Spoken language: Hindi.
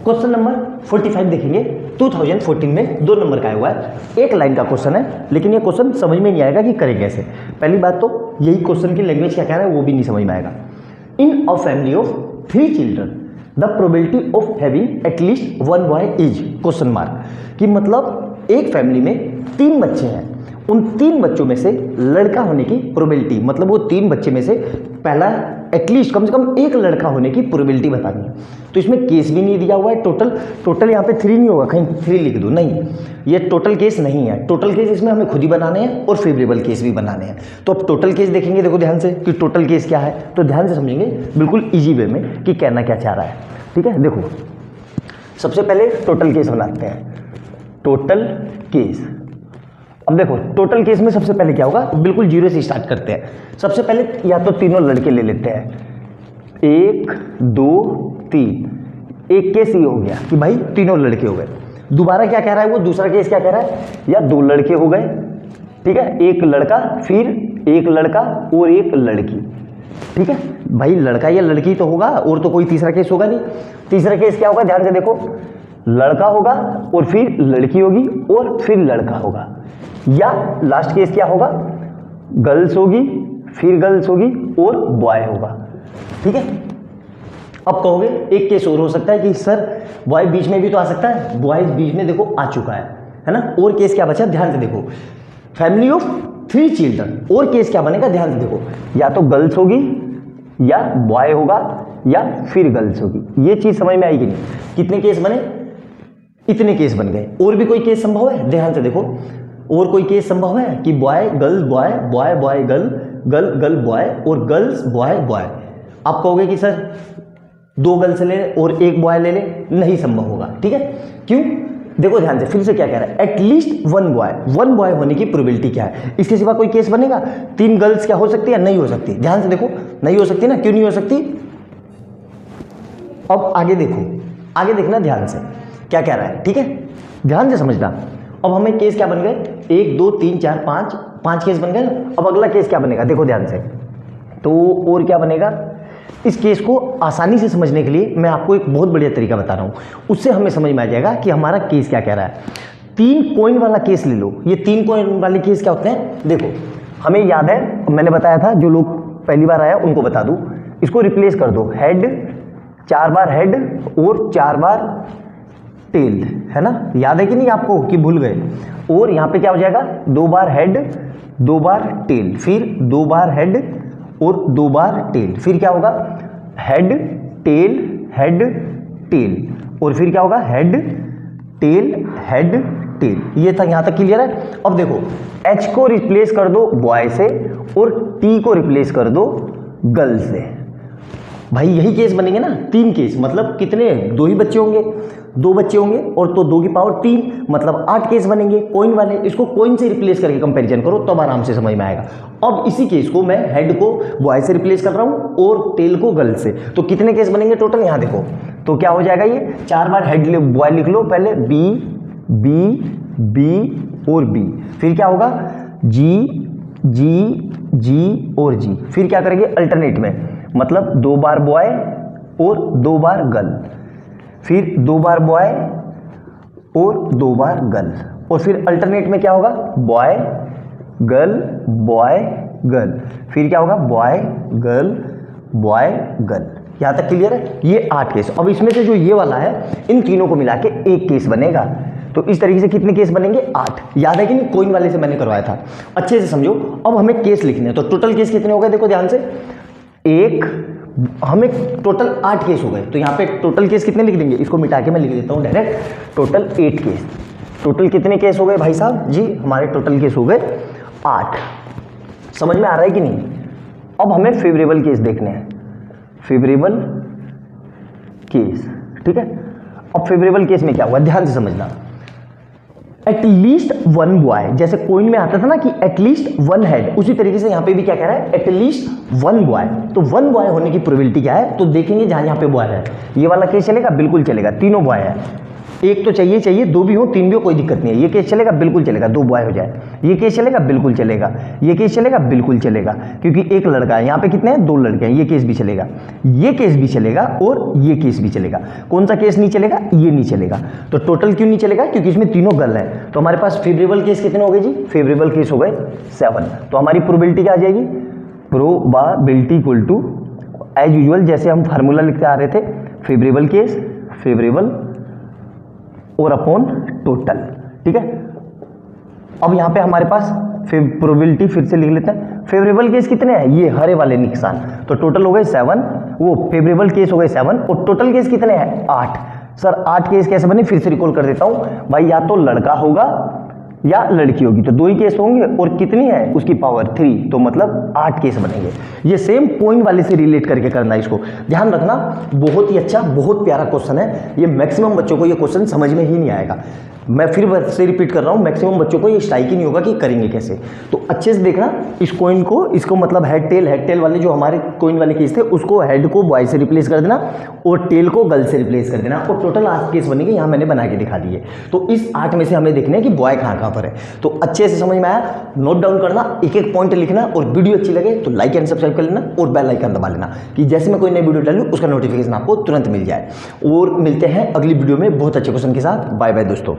क्वेश्चन नंबर 45 देखेंगे। 2014 में 2 नंबर का आया हुआ है, एक लाइन का क्वेश्चन है, लेकिन ये क्वेश्चन समझ में नहीं आएगा कि करें कैसे। पहली बात तो यही क्वेश्चन की लैंग्वेज क्या कह रहा है वो भी नहीं समझ में आएगा। In a family of 3 children the probability of having at least 1 boy is question mark, कि मतलब एक फैमिली में 3 बच्चे हैं, उन 3 बच्चों में से लड़का होने की प्रोबेबिलिटी, मतलब वो 3 बच्चे में से पहला एटलीस्ट कम से कम एक लड़का होने की प्रोबेबिलिटी बतानी है। तो इसमें केस भी नहीं दिया हुआ है, टोटल यहाँ पे 3 नहीं होगा, कहीं 3 लिख दो, नहीं, ये टोटल केस नहीं है। टोटल केस इसमें हमें खुद ही बनाने हैं और फेवरेबल केस भी बनाने हैं। तो अब टोटल केस देखेंगे, देखो ध्यान से कि टोटल केस क्या है, तो ध्यान से समझेंगे बिल्कुल ईजी वे में कि कहना क्या चाह रहा है। ठीक है, देखो सबसे पहले टोटल केस बनाते हैं। टोटल केस, अब देखो टोटल केस में सबसे पहले क्या होगा, बिल्कुल 0 से स्टार्ट करते हैं। सबसे पहले या तो तीनों लड़के ले लेते हैं, 1 2 3। एक केस ये हो गया कि भाई तीनों लड़के हो गए। दोबारा क्या कह रहा है वो, दूसरा केस क्या कह रहा है, या 2 लड़के हो गए, ठीक है, एक लड़का, फिर एक लड़का और एक लड़की। ठीक है भाई, लड़का या लड़की तो होगा और तो कोई तीसरा केस होगा नहीं। तीसरा केस क्या होगा, ध्यान से देखो, लड़का होगा और फिर लड़की होगी और फिर लड़का होगा, या लास्ट केस क्या होगा, गर्ल्स होगी फिर गर्ल्स होगी और बॉय होगा। ठीक है, अब कहोगे एक केस और हो सकता है कि सर बॉय बीच में भी तो आ सकता है, बॉयज बीच में देखो आ चुका है ना। और केस क्या बचा, ध्यान से देखो, फैमिली ऑफ 3 चिल्ड्रन, और केस क्या बनेगा, ध्यान से देखो, या तो गर्ल्स होगी या बॉय होगा या फिर गर्ल्स होगी। ये चीज समझ में आएगी नहीं। कितने केस बने, इतने केस बन गए। और भी कोई केस संभव है, ध्यान से देखो, और कोई केस संभव है कि boy girl boy, boy boy girl, girl girl boy और गर्ल्स बॉय बॉय। आप कहोगे कि सर 2 गर्ल्स ले ले और 1 बॉय ले ले, नहीं संभव होगा। ठीक है, क्यों, देखो ध्यान से, फिर से क्या कह रहा है, एटलीस्ट 1 बॉय होने की प्रोबेबिलिटी क्या है। इसके सिवा कोई केस बनेगा, 3 गर्ल्स क्या हो सकती है, नहीं हो सकती। ध्यान से देखो, नहीं हो सकती ना, क्यों नहीं हो सकती। अब आगे देखो, आगे देखना ध्यान से क्या कह रहा है। ठीक है, ध्यान से समझना। अब हमें केस क्या बन गए, 1 2 3 4 5 केस बन गए। अब अगला केस क्या बनेगा, देखो ध्यान से, तो और क्या बनेगा। इस केस को आसानी से समझने के लिए मैं आपको एक बहुत बढ़िया तरीका बता रहा हूं, उससे हमें समझ में आ जाएगा कि हमारा केस क्या कह रहा है। 3 कॉइन वाला केस ले लो। ये 3 कॉइन वाले केस क्या होते हैं, देखो हमें याद है, मैंने बताया था, जो लोग पहली बार आया उनको बता दूं, इसको रिप्लेस कर दो, हेड 4 बार हेड और 4 बार टेल, है ना, याद है कि नहीं आपको कि भूल गए। और यहाँ पे क्या हो जाएगा, 2 बार हेड 2 बार टेल, फिर 2 बार हेड और 2 बार टेल, फिर क्या होगा, हेड टेल हेड टेल, और फिर क्या होगा, हेड टेल। ये था, यहाँ तक क्लियर है। अब देखो H को रिप्लेस कर दो बॉय से और T को रिप्लेस कर दो गर्ल से। भाई यही केस बनेंगे ना, 3 केस, मतलब कितने, 2 ही बच्चे होंगे, 2 बच्चे होंगे और तो 2 की पावर 3, मतलब 8 केस बनेंगे कॉइन वाले। इसको कॉइन से रिप्लेस करके कंपैरिजन करो तब आराम से समझ में आएगा। अब इसी केस को मैं हेड को बॉय से रिप्लेस कर रहा हूं और टेल को गर्ल से, तो कितने केस बनेंगे टोटल, यहां देखो, तो क्या हो जाएगा, ये 4 बार हेड बॉय लिख लो पहले, बी और बी, फिर क्या होगा, जी और जी, फिर क्या करेंगे अल्टरनेट में, मतलब 2 बार बॉय और 2 बार गर्ल, फिर 2 बार बॉय और 2 बार गर्ल, और फिर अल्टरनेट में क्या होगा, बॉय गर्ल, फिर क्या होगा, बॉय गर्ल। यहां तक क्लियर है। ये 8 केस। अब इसमें से जो ये वाला है, इन तीनों को मिला के 1 केस बनेगा। तो इस तरीके से कितने केस बनेंगे, 8। याद है कि नहीं, कॉइन वाले से मैंने करवाया था, अच्छे से समझो। अब हमें केस लिखने हैं, तो टोटल केस कितने हो गए, देखो ध्यान से, हमें टोटल 8 केस हो गए। तो यहाँ पे टोटल केस कितने लिख देंगे, इसको मिटा के मैं लिख देता हूँ डायरेक्ट, टोटल 8 केस। टोटल कितने केस हो गए भाई साहब जी, हमारे टोटल केस हो गए 8। समझ में आ रहा है कि नहीं। अब हमें फेवरेबल केस देखने हैं, फेवरेबल केस। ठीक है, अब फेवरेबल केस में क्या हुआ, ध्यान से समझना। एटलीस्ट 1 बॉय, जैसे कॉइन में आता था ना कि एटलीस्ट 1 हेड, उसी तरीके से यहाँ पे भी क्या कह रहा है, एटलीस्ट 1 बॉय। तो 1 बॉय होने की प्रोबेबिलिटी क्या है, तो देखेंगे जहां यहाँ पे बॉय है, ये वाला केस चलेगा, बिल्कुल चलेगा, तीनों बॉय है। एक तो चाहिए चाहिए, दो भी हो तीन भी हो कोई दिक्कत नहीं है। ये केस चलेगा, बिल्कुल चलेगा, दो बॉय हो जाए। ये केस चलेगा, बिल्कुल चलेगा। ये केस चलेगा, बिल्कुल चलेगा, क्योंकि एक लड़का है। यहाँ पे कितने हैं, दो लड़के हैं। ये केस भी चलेगा, ये केस भी चलेगा और ये केस भी चलेगा। कौन सा केस नहीं चलेगा, ये नहीं चलेगा। तो टोटल क्यों नहीं चलेगा, क्योंकि इसमें तीनों गर्ल हैं। तो हमारे पास फेवरेबल केस कितने हो गए जी, फेवरेबल केस हो गए 7। तो हमारी प्रोबेबिलिटी क्या आ जाएगी, probability equal to as usual जैसे हम फार्मूला लिखते आ रहे थे, फेवरेबल केस, फेवरेबल और अपॉन टोटल। ठीक है, अब यहां पे हमारे पास प्रोबेबिलिटी फिर से लिख लेते हैं। फेवरेबल केस कितने हैं, ये हरे वाले निशान। तो टोटल हो गए 7, वो फेवरेबल केस हो गए 7 और टोटल केस कितने हैं 8। सर 8 केस कैसे बने, फिर से रिकॉल कर देता हूं भाई। या तो लड़का होगा या लड़की होगी, तो 2 ही केस होंगे और कितनी है उसकी पावर 3, तो मतलब 8 केस बनेंगे। ये सेम पॉइंट वाले से रिलेट करके करना है, इसको ध्यान रखना। बहुत ही अच्छा, बहुत प्यारा क्वेश्चन है ये। मैक्सिमम बच्चों को ये क्वेश्चन समझ में ही नहीं आएगा। मैं फिर से रिपीट कर रहा हूँ, मैक्सिमम बच्चों को ये स्ट्राइक ही नहीं होगा कि करेंगे कैसे। तो अच्छे से देखना इस कॉइन को, इसको मतलब हेड टेल वाले जो हमारे कॉइन वाले केस थे उसको हेड को बॉय से रिप्लेस कर देना और टेल को गर्ल से रिप्लेस कर देना, और टोटल 8 केस बनेंगे। यहाँ मैंने बना के दिखा दिए। तो इस 8 में से हमें देखना है कि बॉय कहाँ पर है। तो अच्छे से समझ में आया, नोट डाउन करना, एक एक पॉइंट लिखना, और वीडियो अच्छी लगे तो लाइक एंड सब्सक्राइब कर लेना और बेल आइकन दबा लेना कि जैसे मैं कोई नई वीडियो डालूं उसका नोटिफिकेशन आपको तुरंत मिल जाए। और मिलते हैं अगली वीडियो में बहुत अच्छे क्वेश्चन के साथ। बाय बाय दोस्तों।